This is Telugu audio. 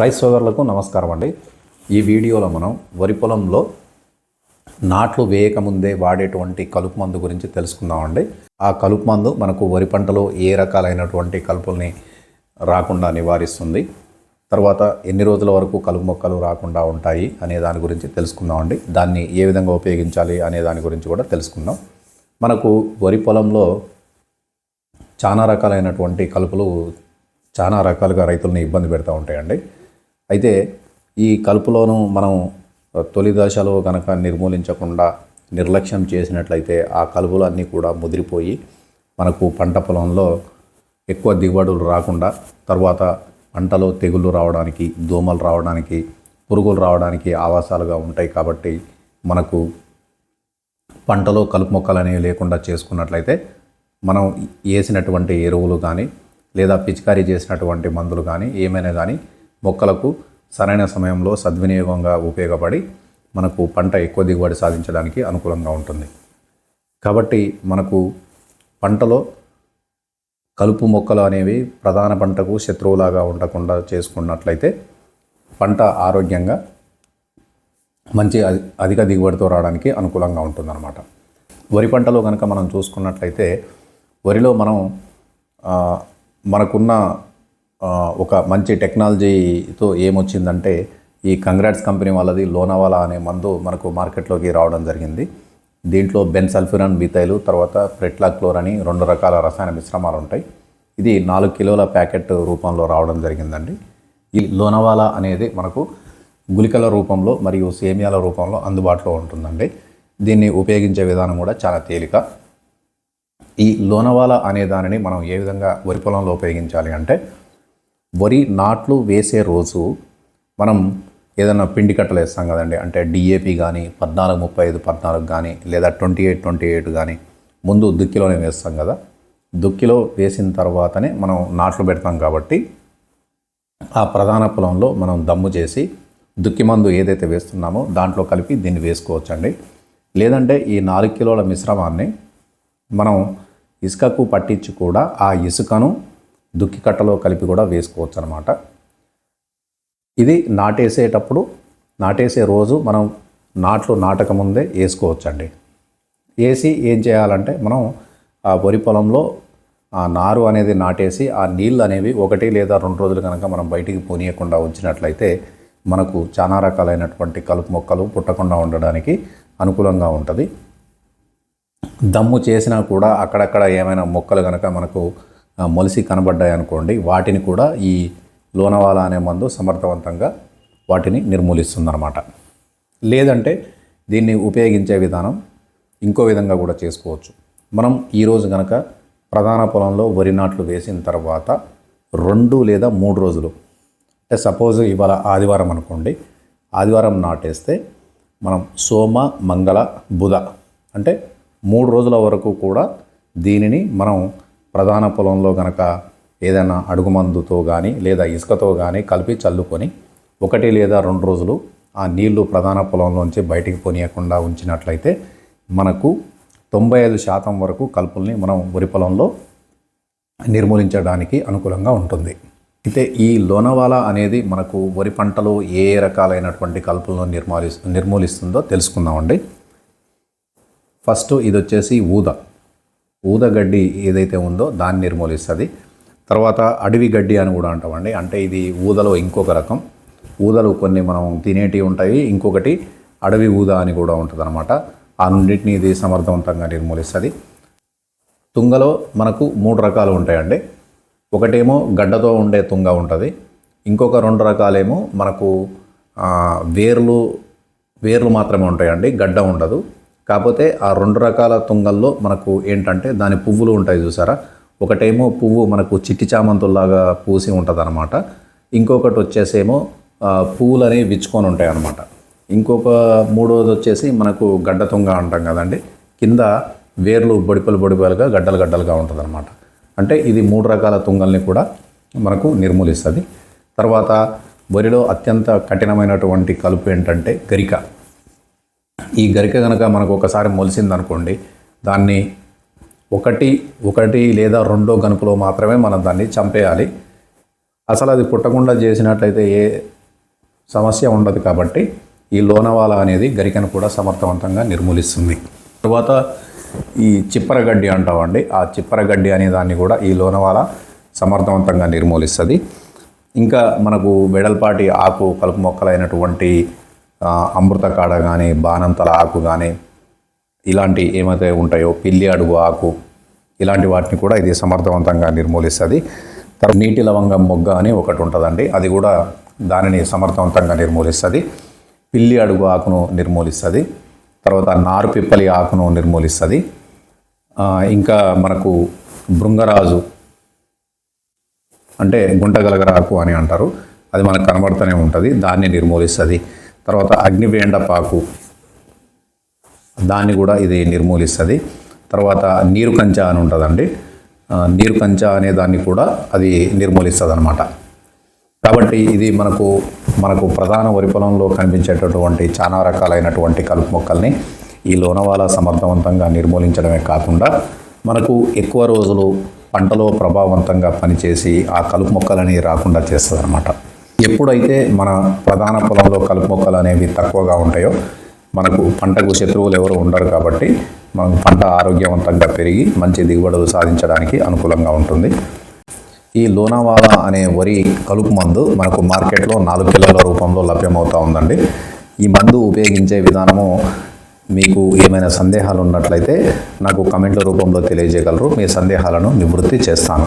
రైతు సోదరులకు నమస్కారం అండి. ఈ వీడియోలో మనం వరి పొలంలో నాట్లు వేయకముందే వాడేటువంటి కలుపు మందు గురించి తెలుసుకుందామండి. ఆ కలుపు మందు మనకు వరి పంటలో ఏ రకాలైనటువంటి కలుపుల్ని రాకుండా నివారిస్తుంది, తర్వాత ఎన్ని రోజుల వరకు కలుపు మొక్కలు రాకుండా ఉంటాయి అనే దాని గురించి తెలుసుకుందామండి. దాన్ని ఏ విధంగా ఉపయోగించాలి అనే దాని గురించి కూడా తెలుసుకుందాం. మనకు వరి పొలంలో చాలా రకాలైనటువంటి కలుపులు చాలా రకాలుగా రైతుల్ని ఇబ్బంది పెడతా ఉంటాయండి. అయితే ఈ కలుపులోను మనం తొలి దశలో కనుక నిర్మూలించకుండా నిర్లక్ష్యం చేసినట్లయితే ఆ కలుపులు అన్నీ కూడా ముదిరిపోయి మనకు పంట పొలంలో ఎక్కువ దిగుబడులు రాకుండా, తర్వాత పంటలో తెగుళ్ళు రావడానికి, దోమలు రావడానికి, పురుగులు రావడానికి ఆవాసాలుగా ఉంటాయి. కాబట్టి మనకు పంటలో కలుపు మొక్కలు అనేవి లేకుండా చేసుకున్నట్లయితే మనం వేసినటువంటి ఎరువులు కానీ లేదా పిచికారీ చేసినటువంటి మందులు కానీ ఏమైనా కానీ మొక్కలకు సరైన సమయంలో సద్వినియోగంగా ఉపయోగపడి మనకు పంట ఎక్కువ దిగుబడి సాధించడానికి అనుకూలంగా ఉంటుంది. కాబట్టి మనకు పంటలో కలుపు మొక్కలు అనేవి ప్రధాన పంటకు శత్రువులాగా ఉండకుండా చేసుకున్నట్లయితే పంట ఆరోగ్యంగా మంచి అధిక దిగుబడితో రావడానికి అనుకూలంగా ఉంటుందన్నమాట. వరి పంటలో కనుక మనం చూసుకున్నట్లయితే వరిలో మనం మనకున్న ఒక మంచి టెక్నాలజీతో ఏమొచ్చిందంటే ఈ కంగ్రాట్స్ కంపెనీ వాళ్ళది లోనావాలా అనే మందు మనకు మార్కెట్లోకి రావడం జరిగింది. దీంట్లో బెన్సల్ఫిరాన్ మిథైల్, తర్వాత ప్రెట్లాక్లోర్ అని 2 రకాల రసాయన మిశ్రమాలు ఉంటాయి. ఇది 4 కిలోల ప్యాకెట్ రూపంలో రావడం జరిగిందండి. ఈ లోనావాలా అనేది మనకు గుళికల రూపంలో మరియు సేమియాల రూపంలో అందుబాటులో ఉంటుందండి. దీన్ని ఉపయోగించే విధానం కూడా చాలా తేలిక. ఈ లోనావాలా అనే దానిని మనం ఏ విధంగా వరి పొలంలో ఉపయోగించాలి అంటే, వరి నాట్లు వేసే రోజు మనం ఏదైనా పిండి కట్టలు వేస్తాం కదండి, అంటే డిఏపి కానీ 14-35-14 కానీ లేదా 28-28 కానీ ముందు దుక్కిలోనే వేస్తాం కదా. దుక్కిలో వేసిన తర్వాతనే మనం నాట్లు పెడతాం. కాబట్టి ఆ ప్రధాన పొలంలో మనం దమ్ము చేసి దుక్కి మందు ఏదైతే వేస్తున్నామో దాంట్లో కలిపి దీన్ని వేసుకోవచ్చండి. లేదంటే ఈ 4 కిలోల మిశ్రమాన్ని మనం ఇసుకకు పట్టించి కూడా ఆ ఇసుకను దుక్కి కట్టలో కలిపి కూడా వేసుకోవచ్చు అనమాట. ఇది నాటేసే రోజు మనం నాట్లు నాటకముందే వేసుకోవచ్చండి. వేసి ఏం చేయాలంటే మనం ఆ వరి పొలంలో ఆ నారు అనేది నాటేసి ఆ నీళ్ళు అనేవి 1 లేదా 2 రోజులు కనుక మనం బయటికి పోనీయకుండా ఉంచినట్లయితే మనకు చాలా రకాలైనటువంటి కలుపు మొక్కలు పుట్టకుండా ఉండడానికి అనుకూలంగా ఉంటుంది. దమ్ము చేసినా కూడా అక్కడక్కడ ఏమైనా మొక్కలు కనుక మనకు మొలిసి కనబడ్డాయి అనుకోండి, వాటిని కూడా ఈ లోనావాలా అనే మందు సమర్థవంతంగా వాటిని నిర్మూలిస్తుందన్నమాట. లేదంటే దీన్ని ఉపయోగించే విధానం ఇంకో విధంగా కూడా చేసుకోవచ్చు. మనం ఈరోజు కనుక ప్రధాన పొలంలో వరి నాట్లు వేసిన తర్వాత 2 లేదా 3 రోజులు, అంటే సపోజ్ ఇవాళ ఆదివారం అనుకోండి, ఆదివారం నాటేస్తే మనం సోమ, మంగళ, బుధ అంటే 3 రోజుల వరకు కూడా దీనిని మనం ప్రధాన పొలంలో కనుక ఏదైనా అడుగుమందుతో కానీ లేదా ఇసుకతో కానీ కలిపి చల్లుకొని 1 లేదా 2 రోజులు ఆ నీళ్లు ప్రధాన పొలంలోంచి బయటికి పోనీయకుండా ఉంచినట్లయితే మనకు 95% వరకు కలుపుల్ని మనం వరి పొలంలో నిర్మూలించడానికి అనుకూలంగా ఉంటుంది. అయితే ఈ లోనావాలా అనేది మనకు వరి పంటలో ఏ రకాలైనటువంటి కలుపులను నిర్మూలిస్తుందో తెలుసుకుందామండి. ఫస్ట్ ఇది వచ్చేసి ఊదగడ్డి ఏదైతే ఉందో దాన్ని నిర్మూలిస్తుంది. తర్వాత అడవి గడ్డి అని కూడా అంటామండి. అంటే ఇది ఊదలో ఇంకొక రకం. ఊదలు కొన్ని మనం తినేటివి ఉంటాయి, ఇంకొకటి అడవి ఊద అని కూడా ఉంటుంది అనమాట. ఆ రెండింటిని ఇది సమర్థవంతంగా నిర్మూలిస్తుంది. తుంగలో మనకు 3 రకాలు ఉంటాయండి. ఒకటేమో గడ్డతో ఉండే తుంగ ఉంటుంది, ఇంకొక 2 రకాలేమో మనకు వేర్లు మాత్రమే ఉంటాయండి, గడ్డ ఉండదు. కాకపోతే ఆ 2 రకాల తుంగల్లో మనకు ఏంటంటే దాని పువ్వులు ఉంటాయి చూసారా. ఒకటేమో పువ్వు మనకు చిట్టి చామంతుల్లాగా పూసి ఉంటుంది అనమాట, ఇంకొకటి వచ్చేసేమో పువ్వులు అనేవి విచ్చుకొని ఉంటాయి అన్నమాట. ఇంకొక 3వది వచ్చేసి మనకు గడ్డ తుంగ అంటాం కదండి, కింద వేర్లు బొడిపలుగా గడ్డలుగా ఉంటుంది అనమాట. అంటే ఇది 3 రకాల తుంగల్ని కూడా మనకు నిర్మూలిస్తుంది. తర్వాత వరిలో అత్యంత కఠినమైనటువంటి కలుపు ఏంటంటే గరిక. ఈ గరిక కనుక మనకు ఒకసారి మొలిసిందనుకోండి, దాన్ని ఒకటి లేదా 2వ గనుపులో మాత్రమే మనం దాన్ని చంపేయాలి. అసలు అది పుట్టకుండా చేసినట్లయితే ఏ సమస్య ఉండదు కాబట్టి ఈ లోనవాల అనేది గరికను కూడా సమర్థవంతంగా నిర్మూలిస్తుంది. తర్వాత ఈ చిప్పరగడ్డి అంటామండి, ఆ చిప్పరగడ్డి అనే దాన్ని కూడా ఈ లోనవాల సమర్థవంతంగా నిర్మూలిస్తుంది. ఇంకా మనకు వెడల్పాటి ఆకు కలుపు మొక్కలైనటువంటి అమృత కాడ కానీ, బాణంతల ఆకు కానీ, ఇలాంటి ఏమైతే ఉంటాయో పిల్లి అడుగు ఆకు, ఇలాంటి వాటిని కూడా ఇది సమర్థవంతంగా నిర్మూలిస్తుంది. తర్వాత నీటి లవంగం మొగ్గ అని ఒకటి ఉంటుందండి, అది కూడా దానిని సమర్థవంతంగా నిర్మూలిస్తుంది. పిల్లి అడుగు ఆకును నిర్మూలిస్తుంది. తర్వాత నారు పిప్పలి ఆకును నిర్మూలిస్తుంది. ఇంకా మనకు భృంగరాజు అంటే గుంటగలగరాకు అని అంటారు, అది మనకు కనబడుతూనే ఉంటుంది, దాన్ని నిర్మూలిస్తుంది. తర్వాత అగ్నివేండపాకు, దాన్ని కూడా ఇది నిర్మూలిస్తుంది. తర్వాత నీరు కంచ అని ఉంటుందండి, నీరు కంచ అనే దాన్ని కూడా అది నిర్మూలిస్తుంది అన్నమాట. కాబట్టి ఇది మనకు ప్రధాన వరి పొలంలో కనిపించేటటువంటి చాలా రకాలైనటువంటి కలుపు మొక్కల్ని ఈ లోనవాల సమర్థవంతంగా నిర్మూలించడమే కాకుండా మనకు ఎక్కువ రోజులు పంటలో ప్రభావవంతంగా పనిచేసి ఆ కలుపు మొక్కలని రాకుండా చేస్తుంది అన్నమాట. ఎప్పుడైతే మన ప్రధాన పొలంలో కలుపు మొక్కలు అనేవి తక్కువగా ఉంటాయో మనకు పంటకు శత్రువులు ఎవరు ఉండరు కాబట్టి మనకు పంట ఆరోగ్యవంతంగా పెరిగి మంచి దిగుబడులు సాధించడానికి అనుకూలంగా ఉంటుంది. ఈ లోనవాల అనే వరి కలుపు మందు మనకు మార్కెట్లో 4 కిలోల రూపంలో లభ్యమవుతూ ఉందండి. ఈ మందు ఉపయోగించే విధానము మీకు ఏమైనా సందేహాలు ఉన్నట్లయితే నాకు కామెంట్ల రూపంలో తెలియజేయగలరు. మీ సందేహాలను నివృత్తి చేస్తాను.